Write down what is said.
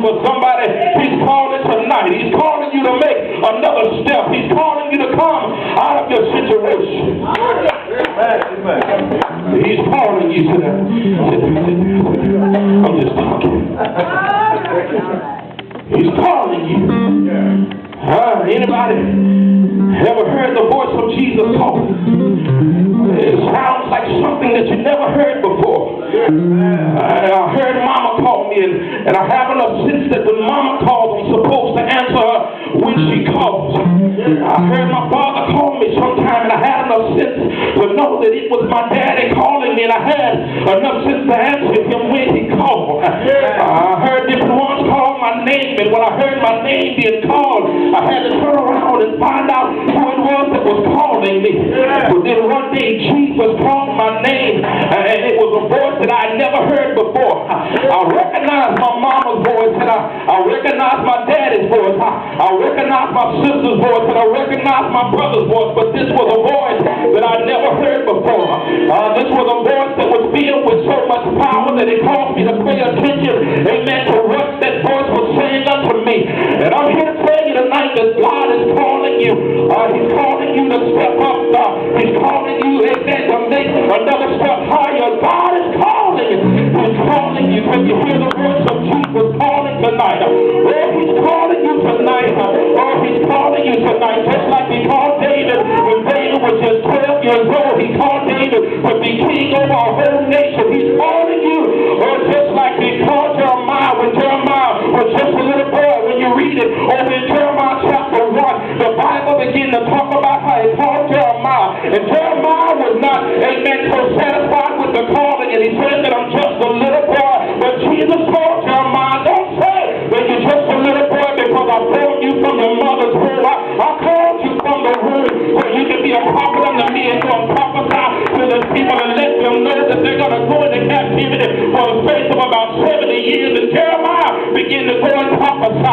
for somebody. He's calling tonight. He's calling you to make another step. He's calling you to come out of your situation. He's calling you tonight. I'm just talking. He's calling you. Anybody ever heard the voice of Jesus calling? It sounds like something that you never heard before. I heard Mama call me, and I have enough sense that when Mama calls, I'm supposed to answer her when she calls. I heard my father call me sometime, and I had enough sense to know that it was my daddy calling me, and I had enough sense to answer him when he called. I heard different ones call my name, and when I heard my name being called, I had to turn around and find out who it was that was calling me. But then one day Jesus called my name, and it was a voice that I never heard before. I recognized my mama's voice, and I recognized my daddy's voice. I recognized my sister's voice, and I recognized my brother's voice. But this was a voice that I never heard before. This was a voice that was filled with so much power that it caused me to pay attention, amen, to what that voice was saying unto me. And I'm here to tell you tonight that God is calling you. He's calling you to step up. He's calling you, amen, to make another step higher. God is calling you. He's calling you. Can you hear the voice of Jesus calling tonight? Oh, he's calling you tonight. Oh, he's calling you tonight. Just like he called David when David was just 12 years old. He called David to be king over a whole nation. He's calling you. Oh, just like he called Jeremiah when Jeremiah was just a little boy. When you read it over in Jeremiah chapter 1, the Bible begins to talk about how he called Jeremiah. And Jeremiah was not, amen, so satisfied with the calling. And he said that I'm just a little boy. But Jesus told Jeremiah, don't say that you're just a little boy because I formed you from your mother's womb. I called you from the womb so you can be a prophet unto me and go and prophesy to the people and let them know that they're going to go into captivity for the space of about 70 years. And Jeremiah began to go and prophesy.